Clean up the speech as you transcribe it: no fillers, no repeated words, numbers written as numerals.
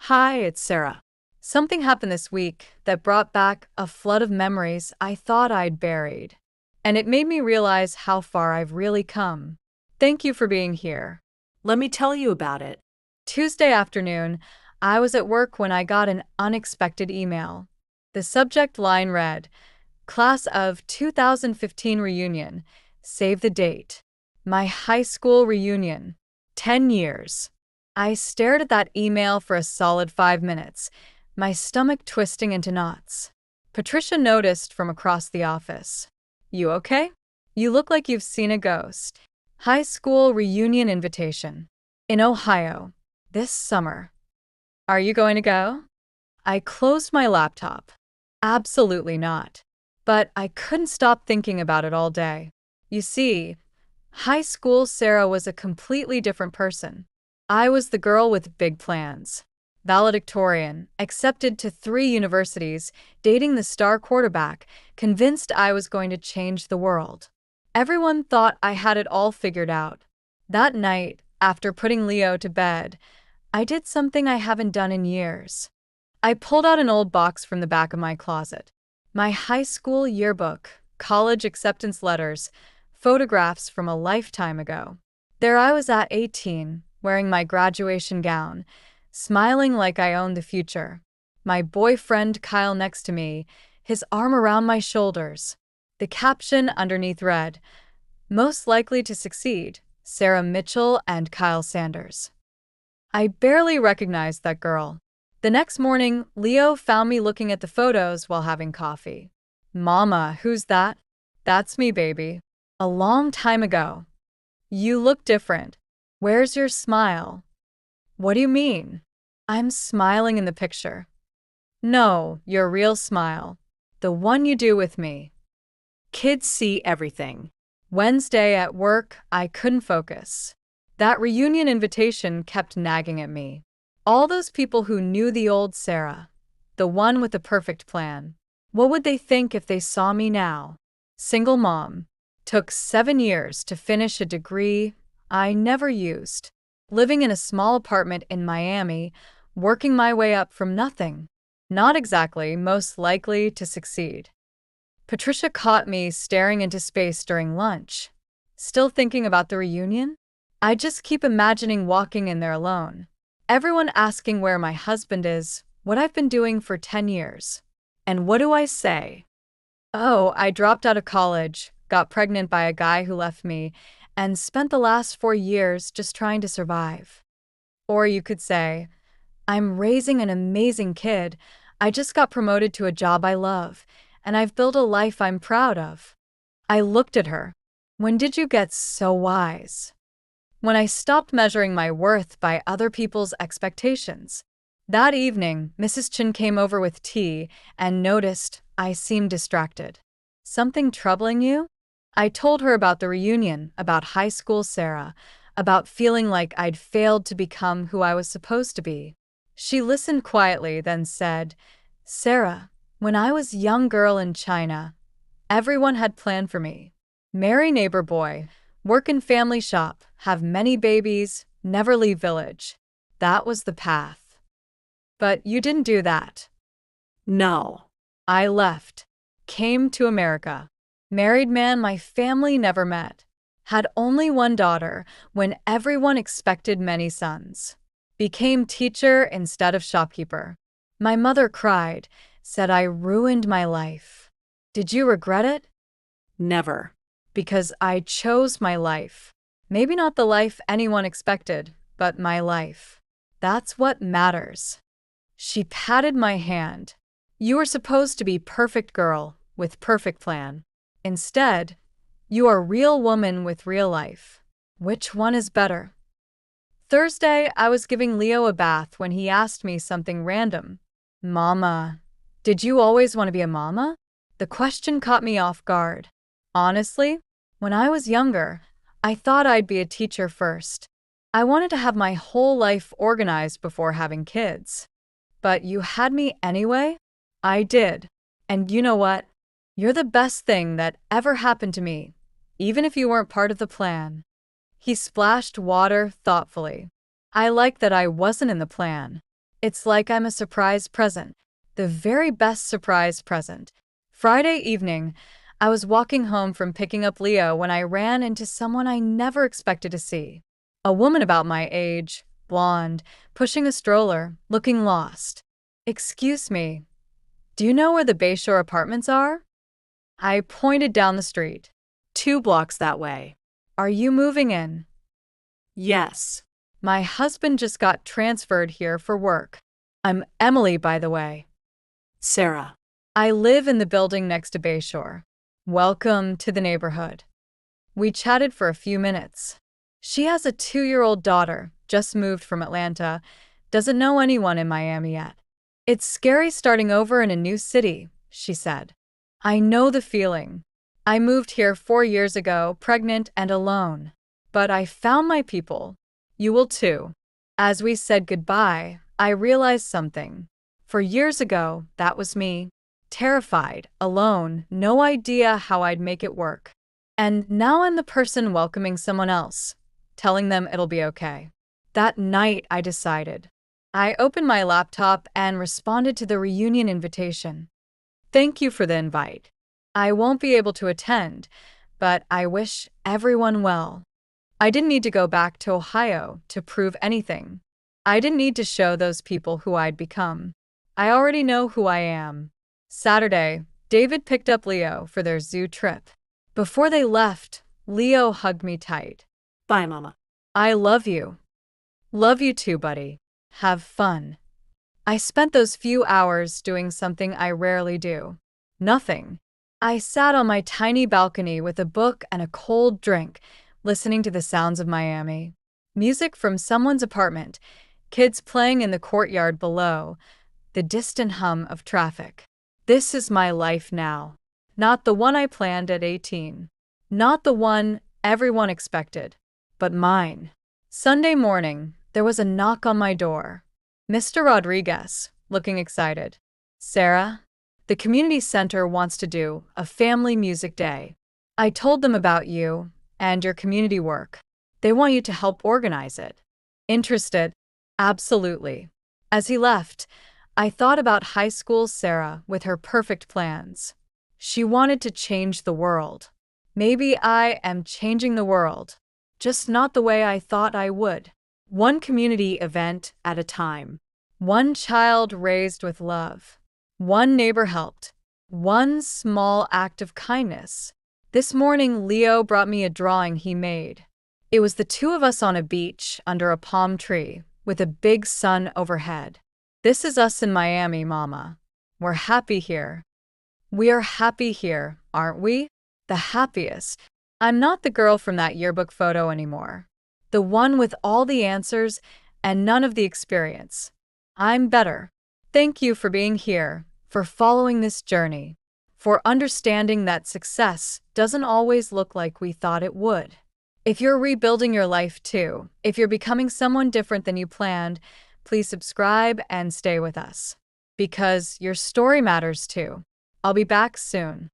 Hi, it's Sarah. Something happened this week that brought back a flood of memories I thought I'd buried. And it made me realize how far I've really come. Thank you for being here. Let me tell you about it. Tuesday afternoon, I was at work when I got an unexpected email. The subject line read, Class of 2015 Reunion. Save the date. My high school reunion. 10 years. I stared at that email for a solid 5 minutes, my stomach twisting into knots. Patricia noticed from across the office. You okay? You look like you've seen a ghost. High school reunion invitation. In Ohio. This summer. Are you going to go? I closed my laptop. Absolutely not. But I couldn't stop thinking about it all day. You see, high school Sarah was a completely different person. I was the girl with big plans. Valedictorian, accepted to 3 universities, dating the star quarterback, convinced I was going to change the world. Everyone thought I had it all figured out. That night, after putting Leo to bed, I did something I haven't done in years. I pulled out an old box from the back of my closet. My high school yearbook, college acceptance letters, photographs from a lifetime ago. There I was at 18, wearing my graduation gown, smiling like I owned the future. My boyfriend Kyle next to me, his arm around my shoulders. The caption underneath read, Most likely to succeed, Sarah Mitchell and Kyle Sanders. I barely recognized that girl. The next morning, Leo found me looking at the photos while having coffee. Mama, who's that? That's me, baby. A long time ago. You look different. Where's your smile? What do you mean? I'm smiling in the picture. No, your real smile. The one you do with me. Kids see everything. Wednesday at work, I couldn't focus. That reunion invitation kept nagging at me. All those people who knew the old Sarah, the one with the perfect plan. What would they think if they saw me now? Single mom. Took 7 years to finish a degree I never used. Living in a small apartment in Miami, working my way up from nothing. Not exactly most likely to succeed. Patricia caught me staring into space during lunch. Still thinking about the reunion? I just keep imagining walking in there alone. Everyone asking where my husband is, what I've been doing for 10 years. And what do I say? Oh, I dropped out of college, got pregnant by a guy who left me, and spent the last 4 years just trying to survive. Or you could say, I'm raising an amazing kid, I just got promoted to a job I love, and I've built a life I'm proud of. I looked at her. When did you get so wise? When I stopped measuring my worth by other people's expectations. That evening, Mrs. Chen came over with tea and noticed I seemed distracted. Something troubling you? I told her about the reunion, about high school Sarah, about feeling like I'd failed to become who I was supposed to be. She listened quietly, then said, Sarah, when I was a young girl in China, everyone had planned for me. Marry neighbor boy, work in family shop, have many babies, never leave village. That was the path. But you didn't do that. No. I left. Came to America. Married man my family never met. Had only one daughter when everyone expected many sons. Became teacher instead of shopkeeper. My mother cried, said I ruined my life. Did you regret it? Never. Because I chose my life. Maybe not the life anyone expected, but my life. That's what matters. She patted my hand. You were supposed to be perfect girl with perfect plan. Instead, you are real woman with real life. Which one is better? Thursday, I was giving Leo a bath when he asked me something random. Mama, did you always want to be a mama? The question caught me off guard. Honestly, when I was younger, I thought I'd be a teacher first. I wanted to have my whole life organized before having kids. But you had me anyway? I did. And you know what? You're the best thing that ever happened to me, even if you weren't part of the plan. He splashed water thoughtfully. I like that I wasn't in the plan. It's like I'm a surprise present, the very best surprise present. Friday evening, I was walking home from picking up Leo when I ran into someone I never expected to see. A woman about my age, blonde, pushing a stroller, looking lost. "Excuse me, do you know where the Bayshore apartments are?" I pointed down the street. 2 blocks that way. "Are you moving in?" Yes. "My husband just got transferred here for work. I'm Emily, by the way. Sarah. I live in the building next to Bayshore. Welcome to the neighborhood." We chatted for a few minutes. She has a 2-year-old daughter, just moved from Atlanta, doesn't know anyone in Miami yet. "It's scary starting over in a new city," she said. "I know the feeling. I moved here 4 years ago, pregnant and alone. But I found my people. You will too." As we said goodbye, I realized something. For years ago, that was me. Terrified, alone, no idea how I'd make it work. And now I'm the person welcoming someone else, telling them it'll be okay. That night, I decided. I opened my laptop and responded to the reunion invitation. "Thank you for the invite. I won't be able to attend, but I wish everyone well." I didn't need to go back to Ohio to prove anything. I didn't need to show those people who I'd become. I already know who I am. Saturday, David picked up Leo for their zoo trip. Before they left, Leo hugged me tight. Bye, Mama. "I love you." "Love you too, buddy. Have fun." I spent those few hours doing something I rarely do. Nothing. I sat on my tiny balcony with a book and a cold drink, listening to the sounds of Miami. Music from someone's apartment, kids playing in the courtyard below, the distant hum of traffic. This is my life now. Not the one I planned at 18. Not the one everyone expected, but mine. Sunday morning, there was a knock on my door. Mr. Rodriguez, looking excited. "Sarah, the community center wants to do a family music day. I told them about you and your community work. They want you to help organize it." "Interested?" "Absolutely." As he left, I thought about high school Sarah with her perfect plans. She wanted to change the world. Maybe I am changing the world, just not the way I thought I would. One community event at a time. One child raised with love. One neighbor helped. One small act of kindness. This morning, Leo brought me a drawing he made. It was the two of us on a beach under a palm tree with a big sun overhead. "This is us in Miami, Mama. We're happy here." We are happy here, aren't we? The happiest. I'm not the girl from that yearbook photo anymore. The one with all the answers and none of the experience. I'm better. Thank you for being here, for following this journey, for understanding that success doesn't always look like we thought it would. If you're rebuilding your life too, if you're becoming someone different than you planned, please subscribe and stay with us. Because your story matters too. I'll be back soon.